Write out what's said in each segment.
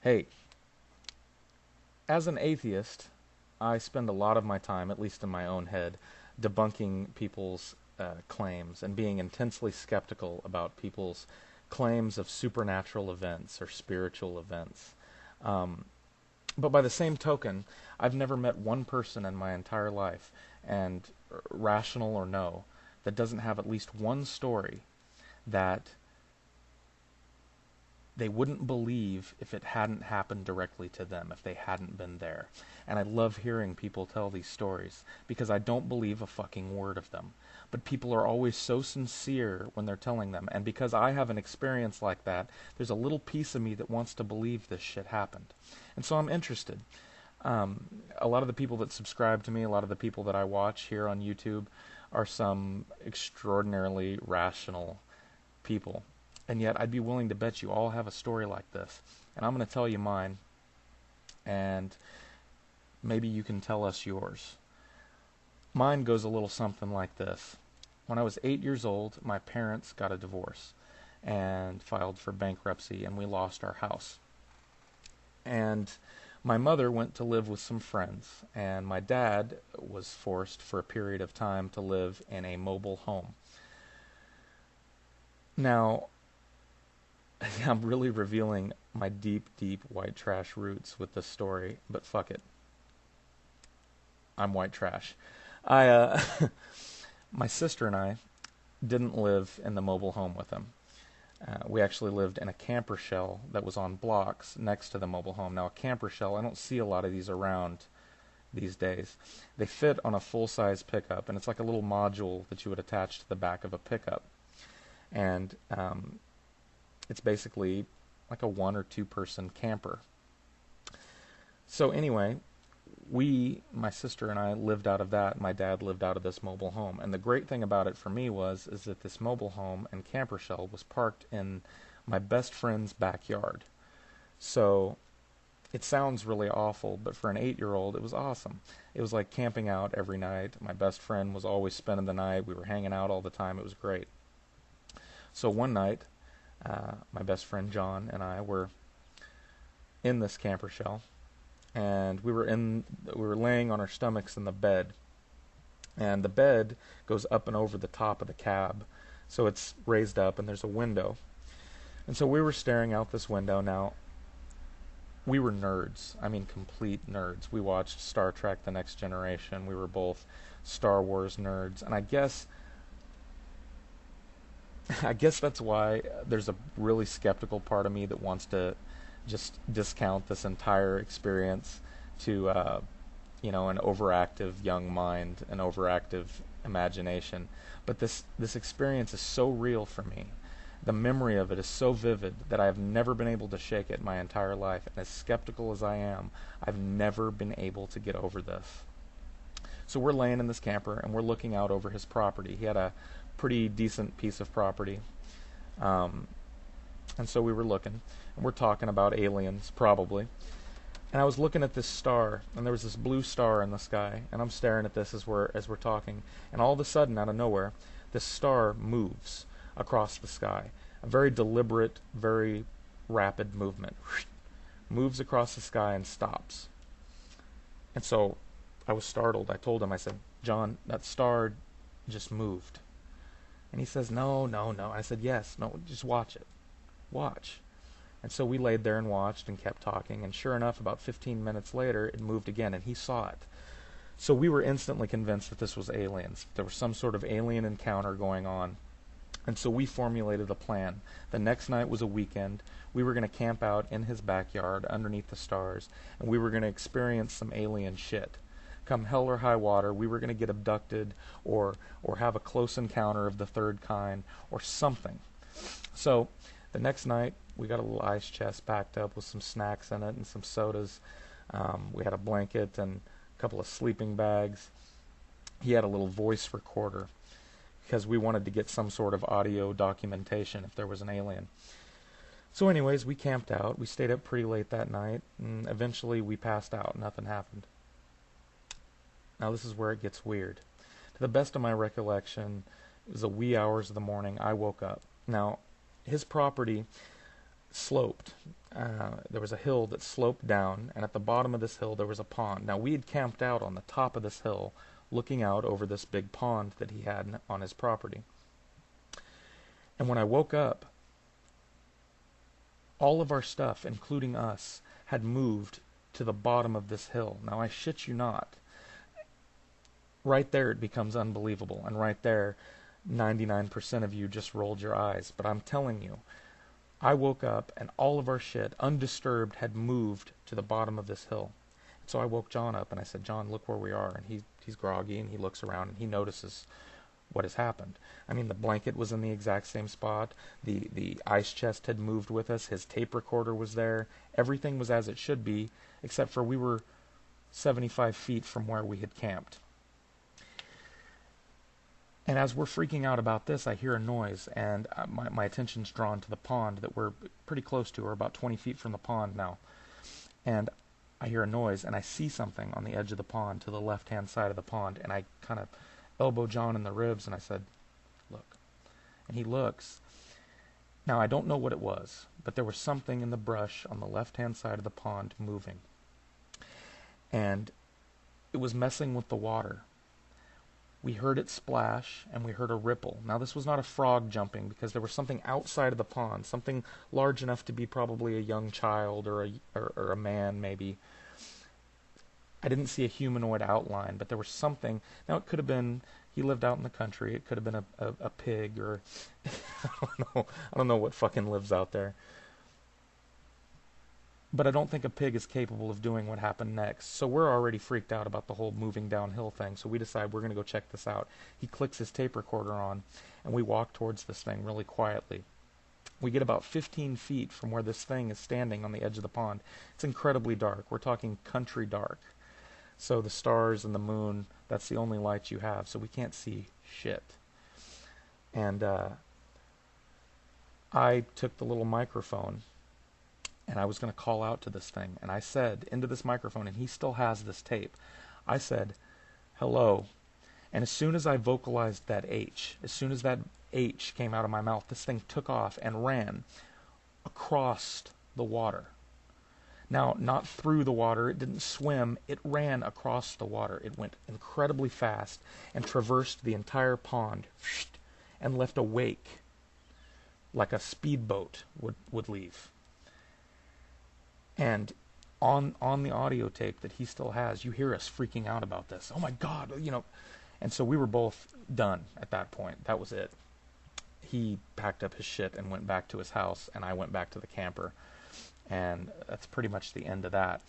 Hey, as an atheist, I spend a lot of my time, at least in my own head, debunking people's claims and being intensely skeptical about people's claims of supernatural events or spiritual events. Um, but by the same token, I've never met one person in my entire life, and rational or no, that doesn't have at least one story that they wouldn't believe if it hadn't happened directly to them, if they hadn't been there. And I love hearing people tell these stories because I don't believe a fucking word of them. But people are always so sincere when they're telling them. And because I have an experience like that, there's a little piece of me that wants to believe this shit happened. And so I'm interested. A lot of the people that subscribe to me, a lot of the people that I watch here on YouTube are some extraordinarily rational people. And yet I'd be willing to bet you all have a story like this. And I'm going to tell you mine, and maybe you can tell us yours. Mine goes a little something like this. When I was 8 years old, my parents got a divorce and filed for bankruptcy, and we lost our house. And my mother went to live with some friends, and my dad was forced for a period of time to live in a mobile home. Now, I'm really revealing my deep, deep white trash roots with this story, but fuck it. I'm white trash. I, my sister and I didn't live in the mobile home with them. We actually lived in a camper shell that was on blocks next to the mobile home. Now, a camper shell, I don't see a lot of these around these days. They fit on a full-size pickup, and it's like a little module that you would attach to the back of a pickup. And it's basically like a 1 or 2 person camper. So anyway, my sister and I lived out of that. My dad lived out of this mobile home. And the great thing about it for me is that this mobile home and camper shell was parked in my best friend's backyard. So it sounds really awful, but for an 8-year-old, it was awesome. It was like camping out every night. My best friend was always spending the night. We were hanging out all the time. It was great. So one night, my best friend John and I were in this camper shell, and we were laying on our stomachs in the bed, and the bed goes up and over the top of the cab, so it's raised up and there's a window. And so we were staring out this window. Now, we were nerds. I mean, complete nerds. We watched Star Trek: The Next Generation. We were both Star Wars nerds, and I guess that's why there's a really skeptical part of me that wants to just discount this entire experience to, an overactive young mind, an overactive imagination. But this experience is so real for me. The memory of it is so vivid that I have never been able to shake it my entire life. And as skeptical as I am, I've never been able to get over this. So we're laying in this camper, and we're looking out over his property. He had a pretty decent piece of property. And so we were looking, and we're talking about aliens, probably. And I was looking at this star, and there was this blue star in the sky, and I'm staring at this as we're talking. And all of a sudden, out of nowhere, this star moves across the sky. A very deliberate, very rapid movement. Moves across the sky and stops. And so I was startled. I told him, I said, John, that star just moved. And he says, no. I said, yes, no, just watch it. Watch. And so we laid there and watched and kept talking, and sure enough, about 15 minutes later, it moved again, and he saw it. So we were instantly convinced that this was aliens. There was some sort of alien encounter going on. And so we formulated a plan. The next night was a weekend. We were going to camp out in his backyard underneath the stars, and we were going to experience some alien shit. Come hell or high water, we were going to get abducted or have a close encounter of the third kind or something. So the next night, we got a little ice chest packed up with some snacks in it and some sodas. We had a blanket and a couple of sleeping bags. He had a little voice recorder because we wanted to get some sort of audio documentation if there was an alien. So anyways, we camped out. We stayed up pretty late that night, and eventually we passed out. Nothing happened. Now this is where it gets weird. To the best of my recollection, it was the wee hours of the morning. I woke up. Now, his property, sloped. There was a hill that sloped down, and at the bottom of this hill there was a pond. Now, we had camped out on the top of this hill, looking out over this big pond that he had on his property. And when I woke up, all of our stuff, including us, had moved to the bottom of this hill. Now, I shit you not. Right there it becomes unbelievable, and right there 99% of you just rolled your eyes. But I'm telling you, I woke up and all of our shit, undisturbed, had moved to the bottom of this hill. So I woke John up and I said, John, look where we are. And he's groggy and he looks around and he notices what has happened. I mean, the blanket was in the exact same spot. The ice chest had moved with us. His tape recorder was there. Everything was as it should be, except for we were 75 feet from where we had camped. And as we're freaking out about this, I hear a noise, and my attention's drawn to the pond that we're pretty close to. We're about 20 feet from the pond now. And I hear a noise, and I see something on the edge of the pond to the left-hand side of the pond, and I kind of elbow John in the ribs, and I said, look. And he looks. Now, I don't know what it was, but there was something in the brush on the left-hand side of the pond moving. And it was messing with the water. We heard it splash, and we heard a ripple. Now, this was not a frog jumping, because there was something outside of the pond, something large enough to be probably a young child or a man, maybe. I didn't see a humanoid outline, but there was something. Now, it could have been, he lived out in the country. It could have been a pig, or I don't know what fucking lives out there. But I don't think a pig is capable of doing what happened next. So we're already freaked out about the whole moving downhill thing. So we decide we're going to go check this out. He clicks his tape recorder on, and we walk towards this thing really quietly. We get about 15 feet from where this thing is standing on the edge of the pond. It's incredibly dark. We're talking country dark. So the stars and the moon, that's the only light you have. So we can't see shit. And I took the little microphone, and I was going to call out to this thing. And I said into this microphone, and he still has this tape, I said, hello. And as soon as I vocalized that H, as soon as that H came out of my mouth, this thing took off and ran across the water. Now, not through the water, it didn't swim, it ran across the water. It went incredibly fast and traversed the entire pond and left a wake like a speedboat would leave. And on the audio tape that he still has, you hear us freaking out about this. Oh my God, you know. And so we were both done at that point. That was it. He packed up his shit and went back to his house, and I went back to the camper. And that's pretty much the end of that.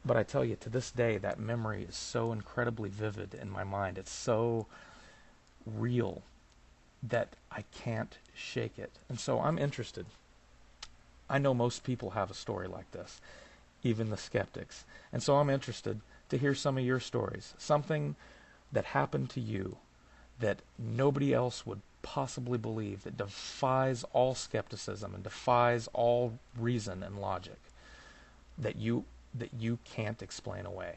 But I tell you, to this day, that memory is so incredibly vivid in my mind. It's so real that I can't shake it. And so I'm interested. I know most people have a story like this, even the skeptics. And so I'm interested to hear some of your stories. Something that happened to you that nobody else would possibly believe, that defies all skepticism and defies all reason and logic, that you can't explain away.